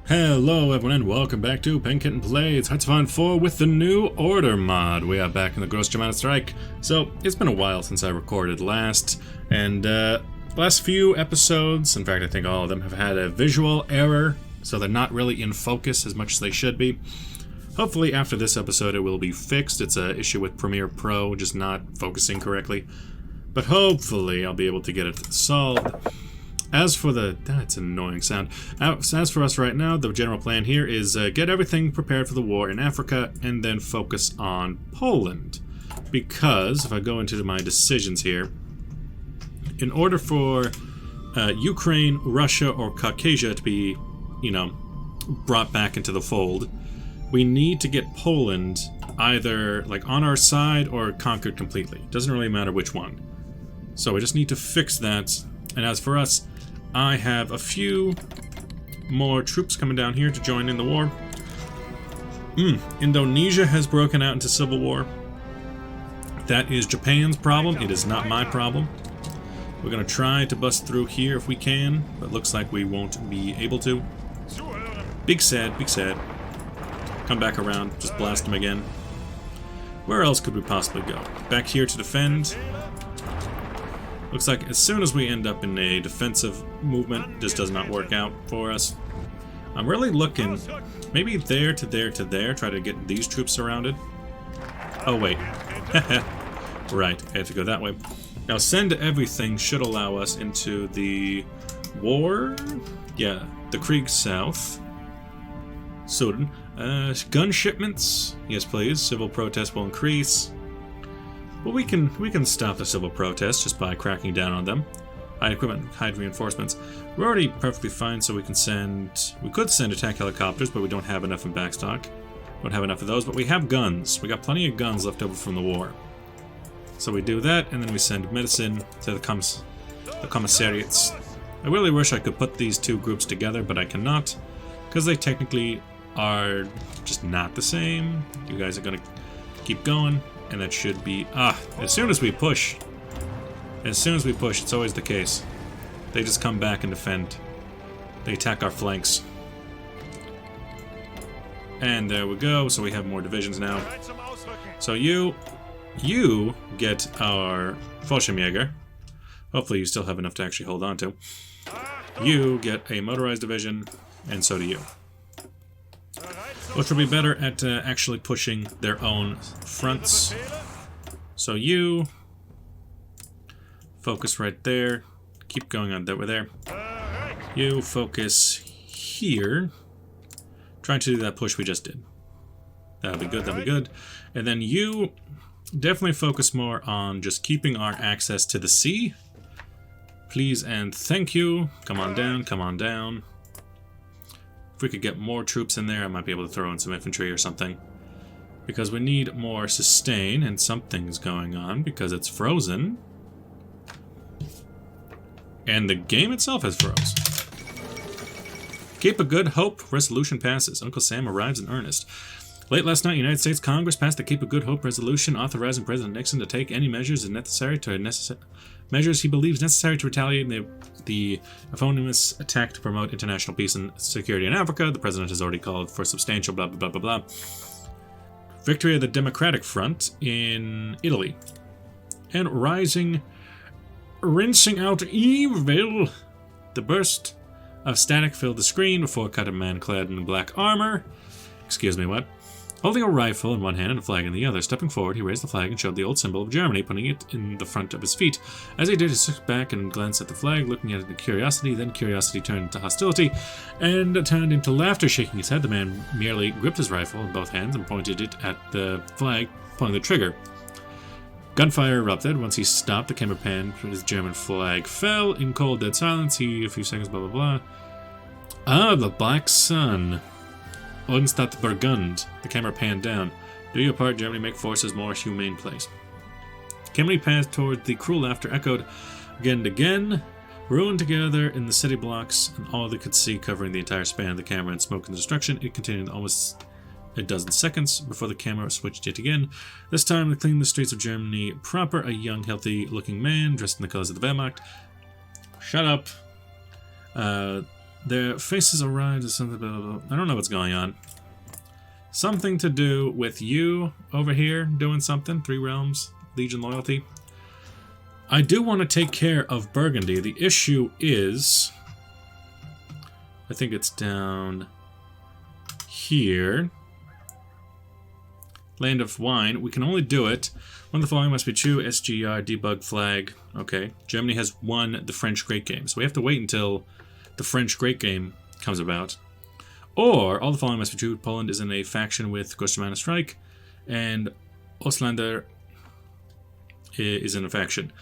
Hello everyone and welcome back to Pen Kitten Plays Hoi4 with the New Order mod. We are back in the Gross Germanic Strike. So, it's been a while since I recorded last, and last few episodes, in fact I think all of them, have had a visual error, so they're not really in focus as much as they should be. Hopefully after this episode it will be fixed. It's an issue with Premiere Pro, just not focusing correctly. But hopefully I'll be able to get it solved. As for the... that's an annoying sound. As for us right now, the general plan here is get everything prepared for the war in Africa and then focus on Poland. Because, if I go into my decisions here, in order for Ukraine, Russia, or Caucasia to be, brought back into the fold, we need to get Poland either like on our side or conquered completely. Doesn't really matter which one. So we just need to fix that. And as for us, I have a few more troops coming down here to join in the war. Indonesia has broken out into civil war. That is Japan's problem. It is not my problem. We're going to try to bust through here if we can, but looks like we won't be able to. Big sad, big sad. Come back around, just blast them again. Where else could we possibly go? Back here to defend. Looks like as soon as we end up in a defensive movement, this does not work out for us. I'm really looking, maybe there to there to there, try to get these troops surrounded. Oh wait, right, I have to go that way. Now send everything should allow us into the war, yeah, the Krieg South. Sudan. Gun shipments, yes please, civil protest will increase. Well, we can stop the civil protests just by cracking down on them. Hide equipment, hide reinforcements. We're already perfectly fine, so we could send attack helicopters, but we don't have enough in backstock. Don't have enough of those, but we have guns. We got plenty of guns left over from the war. So we do that, and then we send medicine to the commissariats. I really wish I could put these two groups together, but I cannot, because they technically are just not the same. You guys are gonna keep going. And that should be... as soon as we push, it's always the case. They just come back and defend. They attack our flanks. And there we go, so we have more divisions now. So you get our Fallschirmjäger. Hopefully you still have enough to actually hold on to. You get a motorized division, and so do you. Which will be better at actually pushing their own fronts. So you focus right there. Keep going on that way there. You focus here. Trying to do that push we just did. That'll be good, that'll be good. And then you definitely focus more on just keeping our access to the sea. Please and thank you. Come on down, come on down. If we could get more troops in there, I might be able to throw in some infantry or something. Because we need more sustain, and something's going on because it's frozen. And the game itself has froze. Keep a Good Hope resolution passes. Uncle Sam arrives in earnest. Late last night, United States Congress passed the Keep a Good Hope resolution authorizing President Nixon to take any measures measures he believes necessary to retaliate the eponymous attack to promote international peace and security in Africa. The president has already called for substantial blah blah blah blah blah. Victory of the Democratic Front in Italy. And rinsing out evil. The burst of static filled the screen before cut a man clad in black armor. Excuse me, what? Holding a rifle in one hand and a flag in the other. Stepping forward, he raised the flag and showed the old symbol of Germany, putting it in the front of his feet. As he did, he stood back and glanced at the flag, looking at it in curiosity. Then curiosity turned into hostility and turned into laughter. Shaking his head, the man merely gripped his rifle in both hands and pointed it at the flag, pulling the trigger. Gunfire erupted. Once he stopped, the camera panned. His German flag fell in cold, dead silence. A few seconds, blah, blah, blah. Ah, the Black Sun. Unstadt Burgund. The camera panned down. Do your part, Germany. Make forces more humane place. Camera passed toward the cruel laughter echoed again and again. Ruined together in the city blocks, and all they could see covering the entire span of the camera in smoke and destruction. It continued almost a dozen seconds before the camera switched yet again. This time, to clean the streets of Germany proper, a young, healthy-looking man dressed in the colors of the Wehrmacht. Shut up. Their faces arrived as something, blah, blah, blah. I don't know what's going on. Something to do with you over here doing something. 3 realms, Legion loyalty. I do want to take care of Burgundy. The issue is, I think it's down here. Land of Wine. We can only do it. One of the following must be true. SGR, debug flag. Okay. Germany has won the French Great Game. So we have to wait until the French Great Game comes about. Or, all the following must be true. Poland is in a faction with Großgermanisches Strike. And Ostländer is in a faction.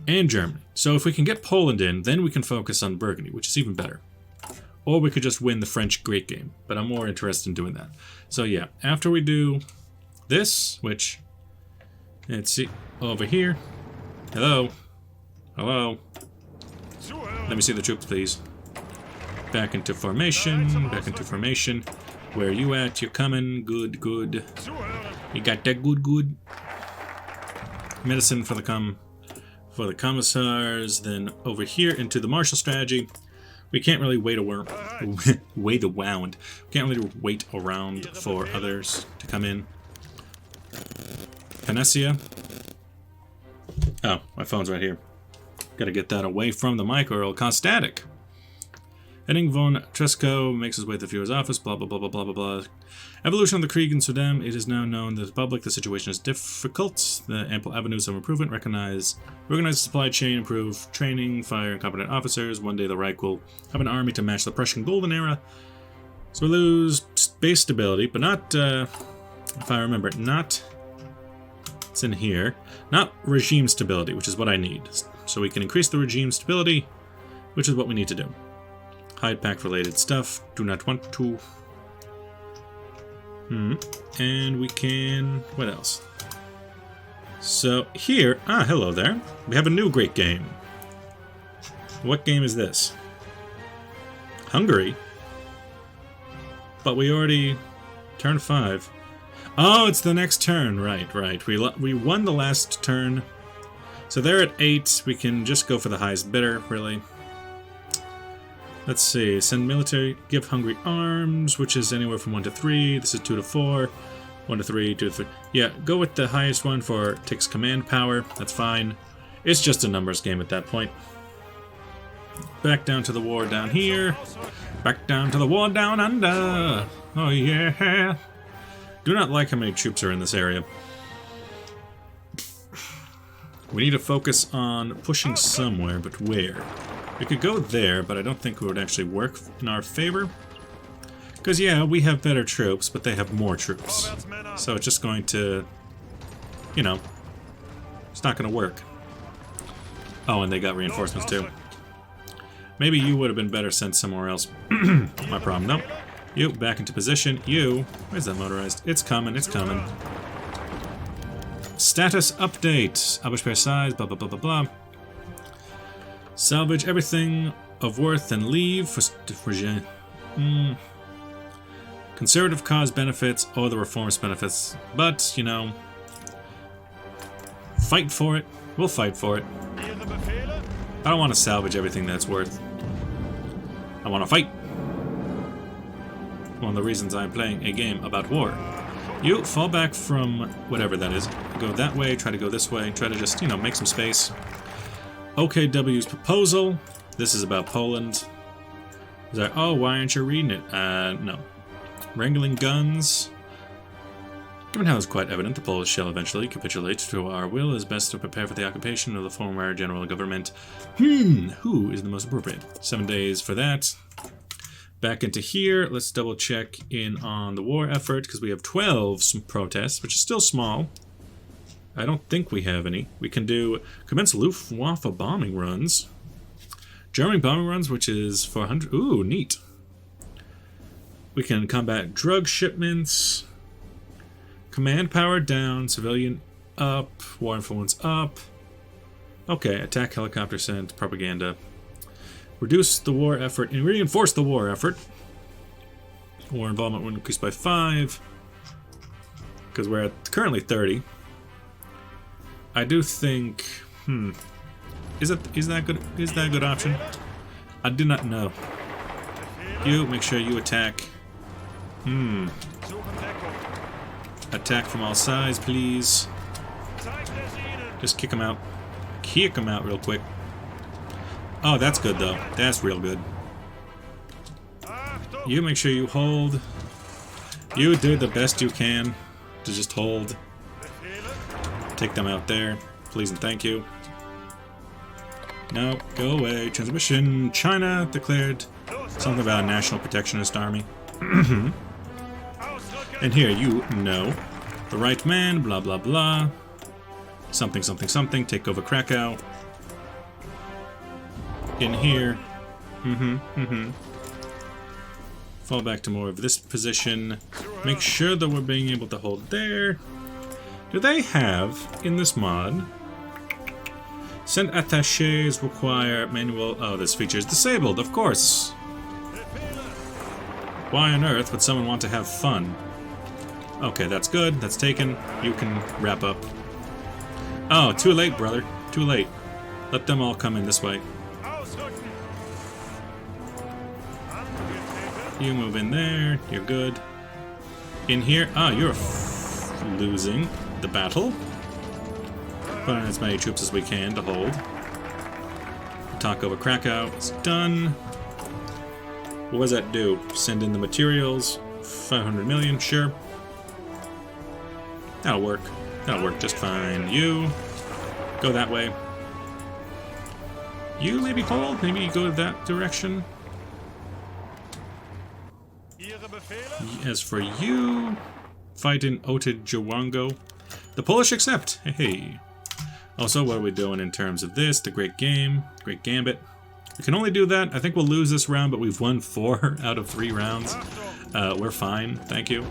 And Germany. So if we can get Poland in, then we can focus on Burgundy, which is even better. Or we could just win the French Great Game. But I'm more interested in doing that. So yeah, after we do this, which, let's see, over here. Hello. Hello. Let me see the troops, please. Back into formation. Back into formation. Where are you at? You're coming. Good, good. You got that good, good. Medicine for the commissars. Then over here into the martial strategy. We can't really wait around. We can't really wait around for others to come in. Panacea. Oh, my phone's right here. Gotta get that away from the mic or it'll cause static. Henning von Tresco makes his way to the Führer's office, blah blah blah blah blah blah blah. Evolution of the Krieg in Sudan. It is now known to the public the situation is difficult. The ample avenues of improvement recognize, organize the supply chain, improve training, fire competent officers. One day the Reich will have an army to match the Prussian Golden Era. So we lose base stability, but not, if I remember, not, it's in here, not regime stability, which is what I need. So we can increase the regime stability, which is what we need to do. Hide pack related stuff. Do not want to. And we can... what else? So here... ah, hello there. We have a new great game. What game is this? Hungary? But we already... turn 5. Oh, it's the next turn. Right, right. We won the last turn. So they're at 8. We can just go for the highest bidder, really. Let's see, send military, give Hungary arms, which is anywhere from 1 to 3. This is 2 to 4, 1 to 3, 2 to 3. Yeah, go with the highest one for takes command power. That's fine. It's just a numbers game at that point. Back down to the war down here. Back down to the war down under. Oh yeah. Do not like how many troops are in this area. We need to focus on pushing somewhere, but where? We could go there, but I don't think it would actually work in our favor. Because, yeah, we have better troops, but they have more troops. So it's just going to, you know, it's not going to work. Oh, and they got reinforcements too. Maybe you would have been better sent somewhere else. My problem. No. You, back into position. You, where's that motorized? It's coming, it's coming. Status update. Abwehr size, blah, blah, blah, blah, blah. Salvage everything of worth and leave for conservative cause benefits or the reformist benefits. But, you know, fight for it. We'll fight for it. I don't want to salvage everything that's worth. I want to fight. One of the reasons I'm playing a game about war. You fall back from whatever that is. Go that way, try to go this way, try to just, you know, make some space. OKW's proposal. This is about Poland. Is that, oh, why aren't you reading it? No. Wrangling guns. Given how it's quite evident the Polish shall eventually capitulate to our will, it is best to prepare for the occupation of the former general government. Who is the most appropriate? 7 days for that. Back into here. Let's double check in on the war effort, because we have 12 protests, which is still small. I don't think we have any. We can do commence Luftwaffe bombing runs. German bombing runs, which is 400. Ooh, neat. We can combat drug shipments. Command power down. Civilian up. War influence up. Okay, attack helicopter sent. Propaganda. Reduce the war effort and reinforce the war effort. War involvement will increase by 5. Because we're at currently 30. I do think, is that good? Is that a good option? I do not know. You, make sure you attack. Attack from all sides, please. Just kick him out. Kick him out real quick. Oh, that's good, though. That's real good. You make sure you hold. You do the best you can to just hold. Take them out there. Please and thank you. No, go away. Transmission. China declared something about a national protectionist army. And here, you know. The right man, blah blah blah. Something, something, something. Take over Krakow. In here. Fall back to more of this position. Make sure that we're being able to hold there. Do they have, in this mod, send attachés require manual... Oh, this feature is disabled, of course. Why on earth would someone want to have fun? Okay, that's good. That's taken. You can wrap up. Oh, too late, brother. Too late. Let them all come in this way. You move in there. You're good. In here. Ah, you're losing the battle. Put on as many troops as we can to hold. Attack over Krakow is done. What does that do? Send in the materials. 500 million, sure. That'll work. That'll work just fine. You go that way. You maybe hold. Maybe you go that direction. As for you, fight in Otejawango. The Polish accept. Hey. Also, what are we doing in terms of this? The Great Game, Great Gambit. We can only do that. I think we'll lose this round, but we've won 4 out of 3 rounds. We're fine. Thank you.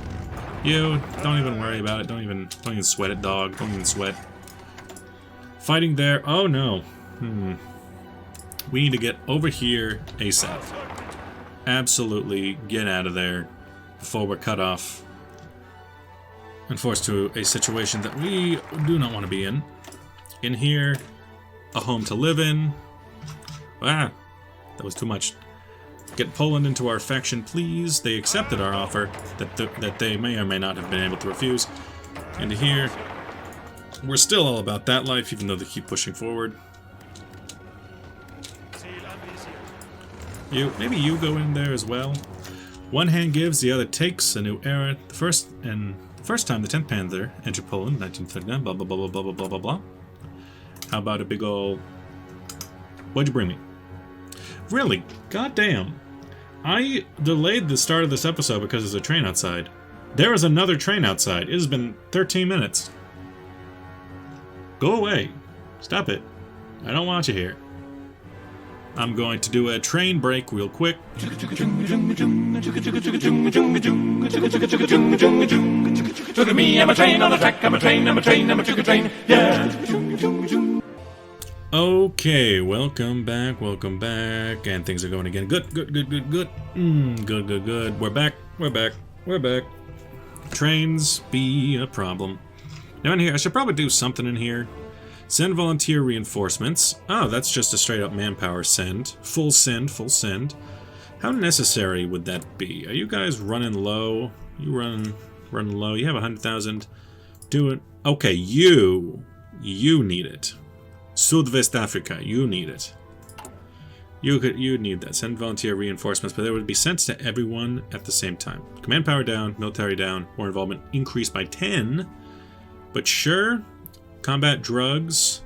You, don't even worry about it. Don't even sweat it, dog. Don't even sweat. Fighting there. Oh no. We need to get over here ASAP. Absolutely get out of there before we're cut off and forced to a situation that we do not want to be in. In here, a home to live in. Ah, that was too much. Get Poland into our faction, please. They accepted our offer that they may or may not have been able to refuse. Into here. We're still all about that life, even though they keep pushing forward. Maybe you go in there as well. One hand gives, the other takes. A new era. The first time the 10th Panzer entered Poland, 1939. Blah blah blah blah blah blah blah blah. How about a big ol'... What'd you bring me? Really? Goddamn. I delayed the start of this episode because there's a train outside. There is another train outside. It has been 13 minutes. Go away. Stop it. I don't want you here. I'm going to do a train break real quick. Look at me, I'm a train on the track, I'm a train, I'm a train, I'm a train, yeah. Okay, welcome back, and things are going again. Good. Good. We're back. Trains be a problem. Now in here, I should probably do something in here. Send volunteer reinforcements. Oh, that's just a straight up manpower send. Full send. How necessary would that be? Are you guys running low? You running low. You have 100,000. Do it. Okay, you need it. Southwest Africa, you need it. You need that. Send volunteer reinforcements, but they would be sent to everyone at the same time. Command power down, military down, war involvement increased by 10. But sure. Combat drugs.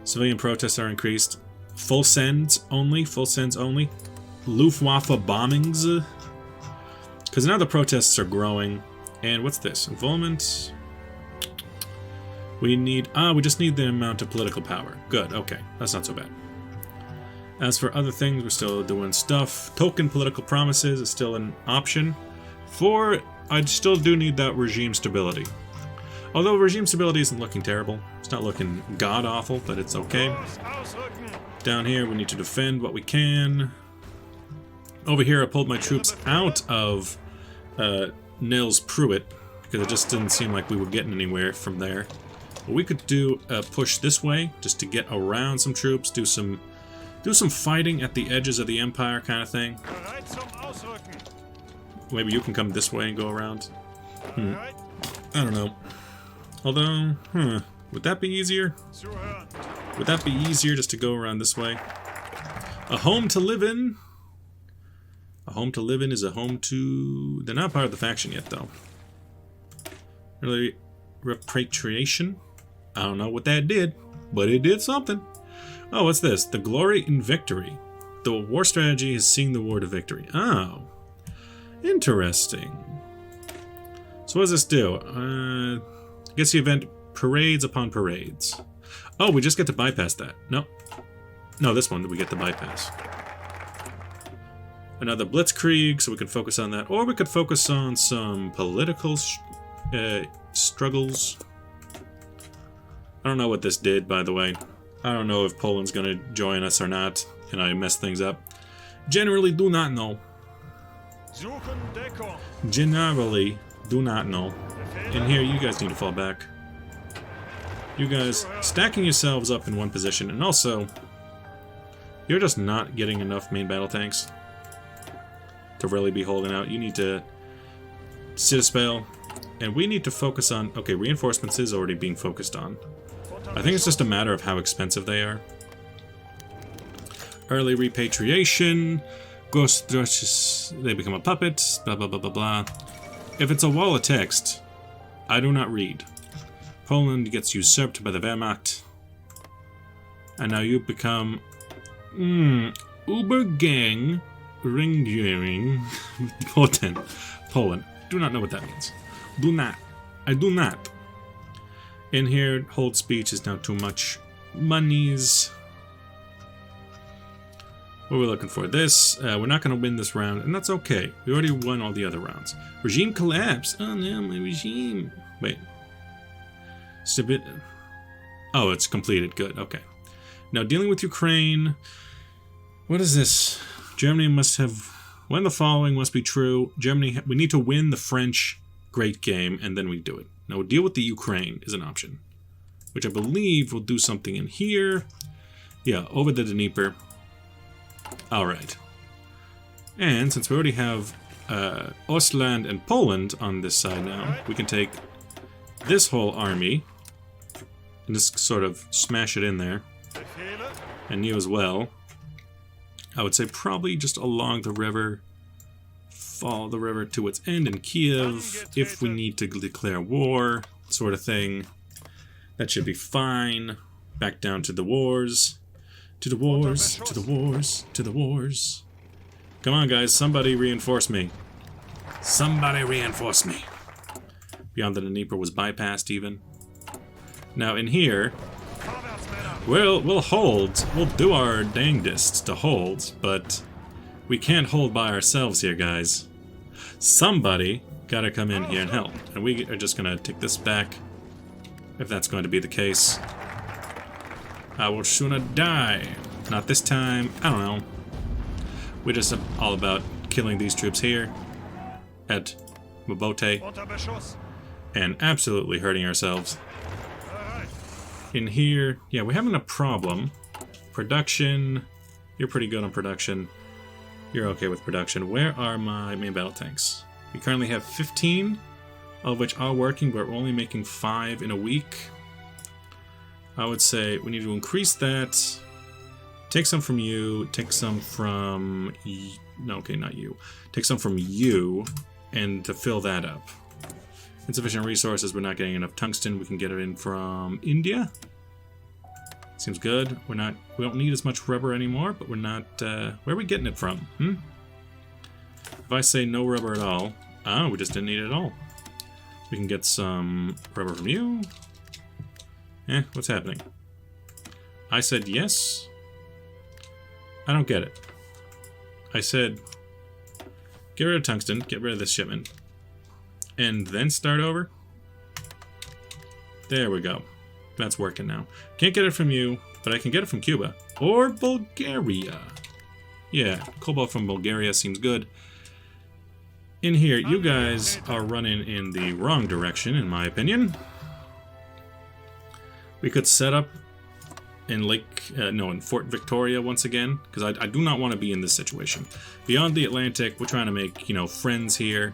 Civilian protests are increased. Full sends only. Luftwaffe bombings. Because now the protests are growing. And what's this? Involvement. We just need the amount of political power. Good, okay. That's not so bad. As for other things, we're still doing stuff. Token political promises is still an option. I still do need that regime stability. Although regime stability isn't looking terrible. It's not looking god-awful, but it's okay. Down here, we need to defend what we can. Over here, I pulled my troops out of Nils Pruitt, because it just didn't seem like we were getting anywhere from there. But we could do a push this way, just to get around some troops, do some Do some fighting at the edges of the empire kind of thing. Maybe you can come this way and go around. I don't know. Although, would that be easier? Would that be easier just to go around this way? A home to live in? A home to live in is a home to... They're not part of the faction yet, though. Really, repatriation? I don't know what that did, but it did something. Oh, what's this? The glory in victory. The war strategy is seeing the war to victory. Oh. Interesting. So what does this do? Gets the event parades upon parades. Oh, we just get to bypass that. No. No, this one we get to bypass. Another blitzkrieg, so we can focus on that. Or we could focus on some political struggles. I don't know what this did, by the way. I don't know if Poland's going to join us or not, and I messed things up. Generally do not know. Generally do not know. And here, you guys need to fall back. You guys stacking yourselves up in one position, and also, you're just not getting enough main battle tanks to really be holding out. You need to sit a spell, and we need to focus on... Okay, reinforcements is already being focused on. I think it's just a matter of how expensive they are. Early repatriation, ghost rushes, they become a puppet, blah blah blah blah blah. If it's a wall of text, I do not read. Poland gets usurped by the Wehrmacht. And now you become... Übergang Ringering Poland. Do not know what that means. Do not. I do not. In here, hold speech is now too much. Monies. What are we looking for? This. We're not going to win this round, and that's okay. We already won all the other rounds. Regime collapse. Oh no, my regime. Wait. Oh, it's completed. Good. Okay. Now, dealing with Ukraine. What is this? Germany must have... When the following must be true. Germany... We need to win the French great game, and then we do it. Now, deal with the Ukraine is an option. Which I believe will do something in here. Yeah, over the Dnieper. Alright. And since we already have Ostland and Poland on this side now, we can take this whole army and just sort of smash it in there. And you as well. I would say probably just along the river. Follow the river to its end in Kiev. If we need to declare war, sort of thing. That should be fine. Back down to the wars. To the wars, to the wars, to the wars. Come on, guys, somebody reinforce me. Somebody reinforce me. Beyond the Dnieper was bypassed even. Now in here, we'll hold. We'll do our dangdest to hold, but we can't hold by ourselves here, guys. Somebody gotta come in here and help. And we are just gonna take this back, if that's going to be the case. I will sooner die. Not this time. I don't know. We're just all about killing these troops here at Mabote and absolutely hurting ourselves. In here, yeah, we're having a problem. Production. You're pretty good on production. You're okay with production. Where are my main battle tanks? We currently have 15, all of which are working, but we're only making 5 in a week. I would say we need to increase that. Take some from you. Take some from... No, okay, not you. Take some from you, and to fill that up. Insufficient resources. We're not getting enough tungsten. We can get it in from India. Seems good. We don't need as much rubber anymore, but we're not... where are we getting it from? If I say no rubber at all... Oh, we just didn't need it at all. We can get some rubber from you. What's happening? I said yes? I don't get it. I said, get rid of tungsten, get rid of this shipment, and then start over? There we go. That's working now. Can't get it from you, but I can get it from Cuba. Or Bulgaria. Yeah, cobalt from Bulgaria seems good. In here, you guys are running in the wrong direction, in my opinion. We could set up in Fort Victoria once again, because I do not want to be in this situation. Beyond the Atlantic, we're trying to make, friends here.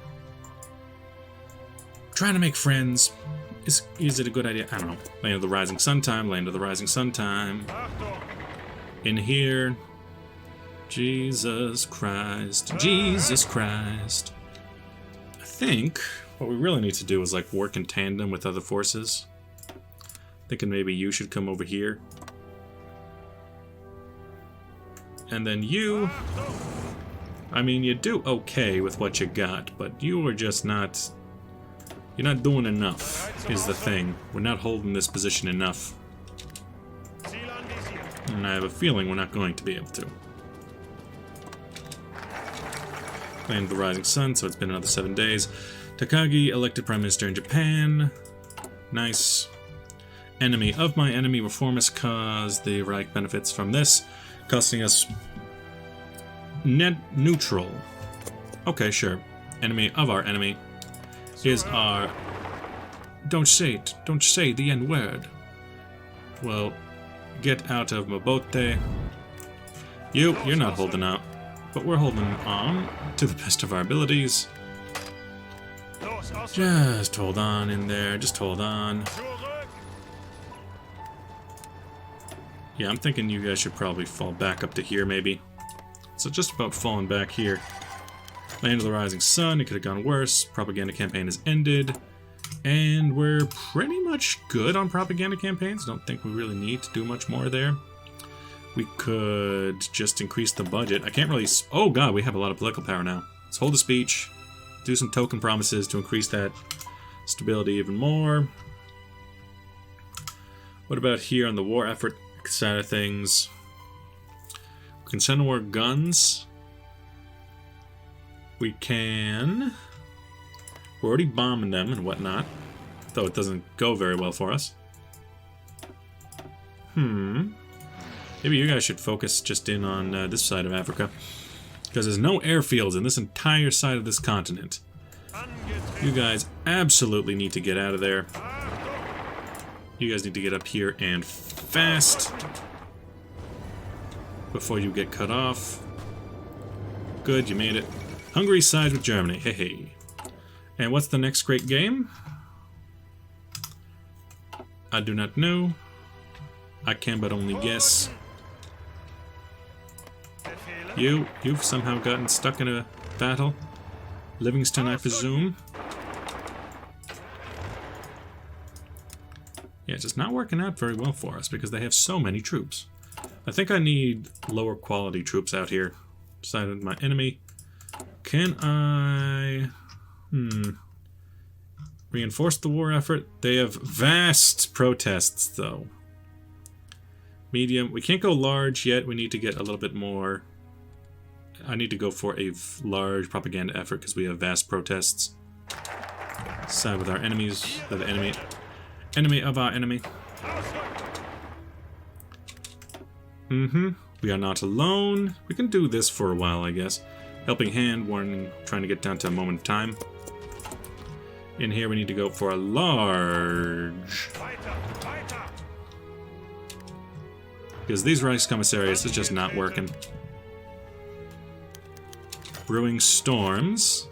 Trying to make friends. Is it a good idea? I don't know. Land of the Rising Sun time, Land of the Rising Sun time. In here. Jesus Christ. Jesus Christ. I think what we really need to do is like work in tandem with other forces. Thinking maybe you should come over here. And then you... I mean, you do okay with what you got, but you are just not... You're not doing enough, is the thing. We're not holding this position enough. And I have a feeling we're not going to be able to. Land of the Rising Sun, so it's been another 7 days. Takagi, elected Prime Minister in Japan. Nice. Enemy of my enemy, reformist cause. The Reich benefits from this, costing us net neutral. Okay, sure. Enemy of our enemy is our... Don't say it. Don't say the N-word. Well, get out of Mabote. You're not holding out. But we're holding on to the best of our abilities. Just hold on in there. Just hold on. Yeah, I'm thinking you guys should probably fall back up to here, maybe. So just about falling back here. Land of the Rising Sun, it could have gone worse. Propaganda campaign has ended. And we're pretty much good on propaganda campaigns. Don't think we really need to do much more there. We could just increase the budget. I can't really... Oh god, we have a lot of political power now. Let's hold a speech. Do some token promises to increase that stability even more. What about here on the war effort side of things? We can send more guns. We can... We're already bombing them and whatnot, though it doesn't go very well for us. Maybe you guys should focus just in on this side of Africa, because there's no airfields in this entire side of this continent. You guys absolutely need to get out of there. You guys need to get up here and fast before you get cut off. Good, you made it. Hungary sides with Germany. Hey, hey. And what's the next great game? I do not know. I can but only guess. You've somehow gotten stuck in a battle. Livingston, I presume. Yeah, it's just not working out very well for us because they have so many troops. I think I need lower quality troops out here. Sided with my enemy. Can I... Reinforce the war effort. They have vast protests, though. Medium. We can't go large yet. We need to get a little bit more. I need to go for a large propaganda effort because we have vast protests. Side with our enemies. The enemy. Enemy of our enemy. We are not alone. We can do this for a while, I guess. Helping hand, warning, trying to get down to a moment of time. In here we need to go for a large... Because these Reichskommissariats is just not working. Brewing storms.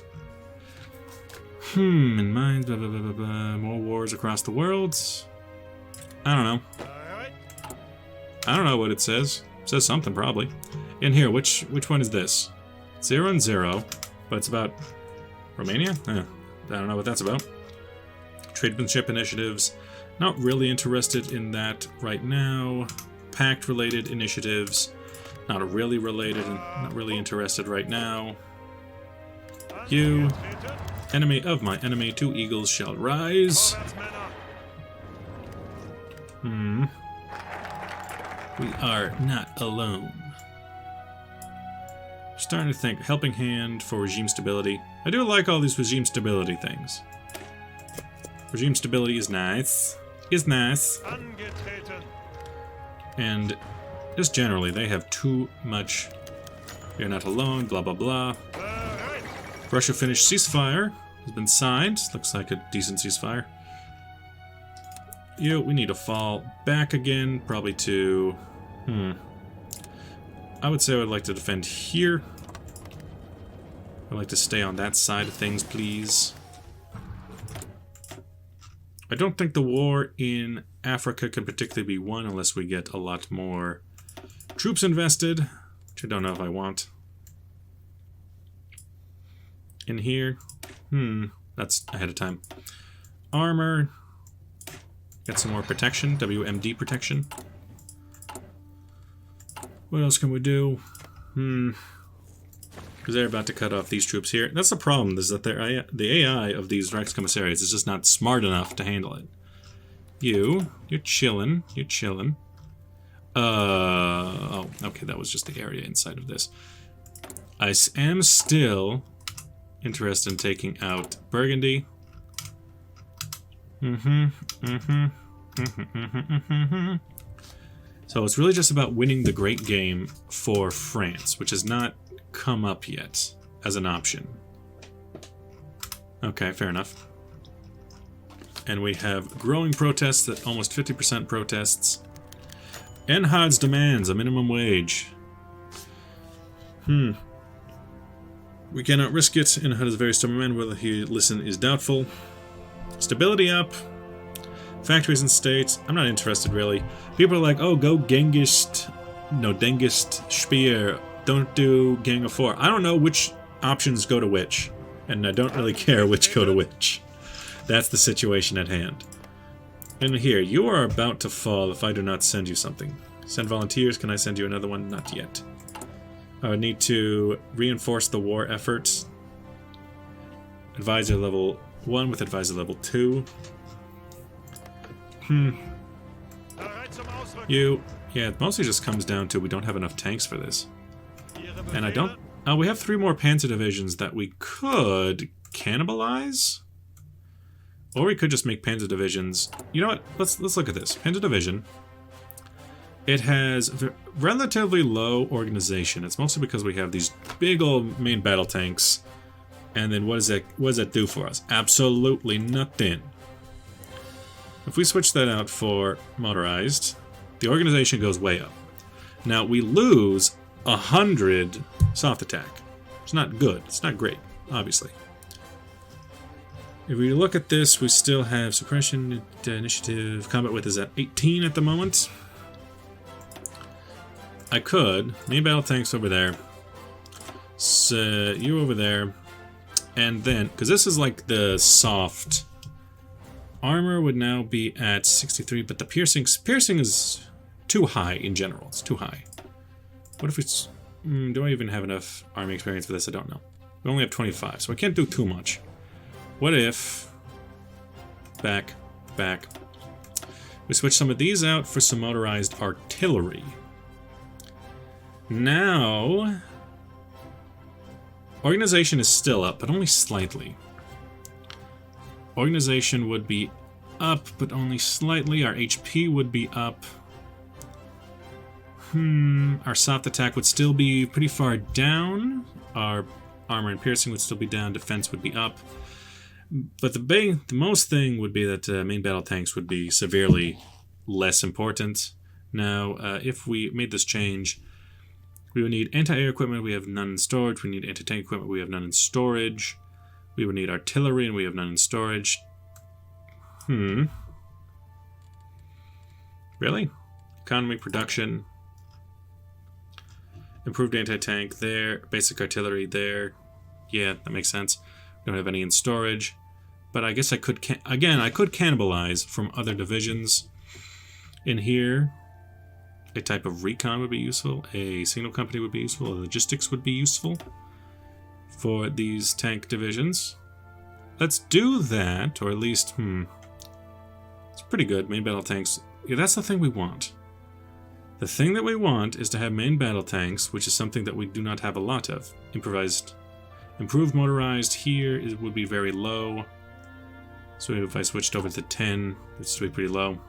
In mind, blah, blah, blah, blah, blah. More wars across the world. I don't know. I don't know what it says. It says something, probably. In here, which one is this? 0 and 0, but it's about Romania? I don't know what that's about. Tradesmanship initiatives. Not really interested in that right now. Pact-related initiatives. Not really related and not really interested right now. You. Enemy of my enemy, 2 eagles shall rise. We are not alone. Starting to think, helping hand for regime stability. I do like all these regime stability things. Regime stability is nice. Is nice. And just generally, they have too much. You're not alone, blah blah blah. Russia-Finnish ceasefire has been signed. Looks like a decent ceasefire. You, we need to fall back again, probably to... I would say I would like to defend here. I'd like to stay on that side of things, please. I don't think the war in Africa can particularly be won unless we get a lot more troops invested, which I don't know if I want. In here, that's ahead of time. Armor, get some more protection, WMD protection. What else can we do? Because they're about to cut off these troops here. That's the problem, is that the AI of these Rex Commissariats is just not smart enough to handle it. You're chilling. You're chilling. Oh, okay, that was just the area inside of this. I am still interested in taking out Burgundy. So it's really just about winning the great game for France, which has not come up yet as an option. Okay, fair enough. And we have growing protests, at almost 50% protests. Enhard's demands a minimum wage. We cannot risk it. Enhard is a very stubborn man. Whether he listen is doubtful. Stability up. Factories and states. I'm not interested, really. People are like, oh, go Dengist Speer. Don't do Gang of Four. I don't know which options go to which. And I don't really care which go to which. That's the situation at hand. And here, you are about to fall if I do not send you something. Send volunteers. Can I send you another one? Not yet. I would need to reinforce the war efforts. Advisor level 1 with advisor level 2. Yeah, it mostly just comes down to we don't have enough tanks for this. And I don't... we have 3 more Panzer divisions that we could cannibalize? Or we could just make Panzer divisions... You know what? Let's look at this. Panzer division. It has relatively low organization. It's mostly because we have these big old main battle tanks. And then what does that do for us? Absolutely nothing. If we switch that out for motorized, the organization goes way up. Now we lose 100 soft attack. It's not good. It's not great, obviously. If we look at this, we still have suppression, initiative, combat width is at 18 at the moment. I could, main battle tanks over there, so you over there, and then, because this is like the soft, armor would now be at 63, but the piercing is too high in general. It's too high. What if it's... do I even have enough army experience for this? I don't know. We only have 25, so I can't do too much. What if... Back. We switch some of these out for some motorized artillery. Now... Organization is still up, but only slightly. Organization would be up, but only slightly. Our HP would be up. Our soft attack would still be pretty far down. Our armor and piercing would still be down. Defense would be up. But the most thing would be that main battle tanks would be severely less important. Now, if we made this change, we would need anti-air equipment. We have none in storage. We need anti-tank equipment. We have none in storage. We would need artillery, and we have none in storage. Really? Economy, production. Improved anti-tank there. Basic artillery there. Yeah, that makes sense. We don't have any in storage. But I guess I could... I could cannibalize from other divisions. In here, a type of recon would be useful. A signal company would be useful. A logistics would be useful for these tank divisions. Let's do that, or at least, it's pretty good. Main battle tanks. Yeah, that's the thing we want. The thing that we want is to have main battle tanks, which is something that we do not have a lot of. Improved motorized here would be very low. So if I switched over to 10, it's still pretty low.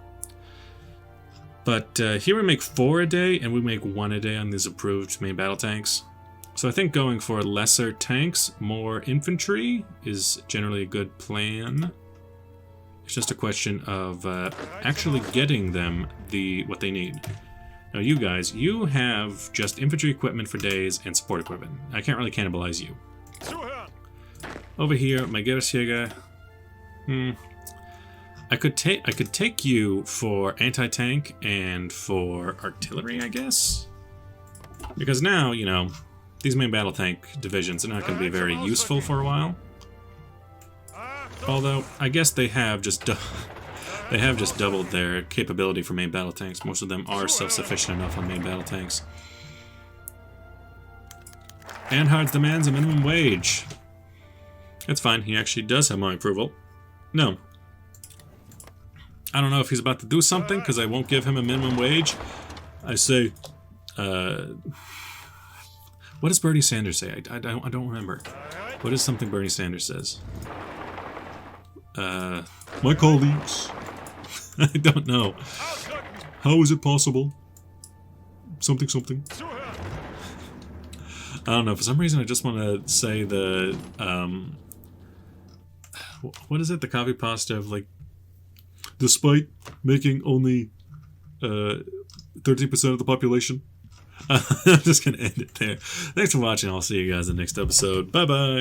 But here we make 4 a day, and we make 1 a day on these approved main battle tanks. So I think going for lesser tanks, more infantry, is generally a good plan. It's just a question of actually getting them what they need. Now you guys, you have just infantry equipment for days and support equipment. I can't really cannibalize you. Over here, my Gershjäger. I could take you for anti-tank and for artillery, I guess. Because now, you know, these main battle tank divisions are not going to be very useful for a while. Although I guess they have just doubled their capability for main battle tanks. Most of them are self-sufficient enough on main battle tanks. Anhard's demands a minimum wage. That's fine. He actually does have my approval. No. I don't know if he's about to do something because I won't give him a minimum wage. I say, what does Bernie Sanders say? I don't remember. What is something Bernie Sanders says? My colleagues. I don't know. How is it possible? Something. I don't know. For some reason, I just want to say the what is it? The copy pasta of like, despite making only 13% of the population. I'm just gonna end it there. Thanks for watching. I'll see you guys in the next episode. Bye bye.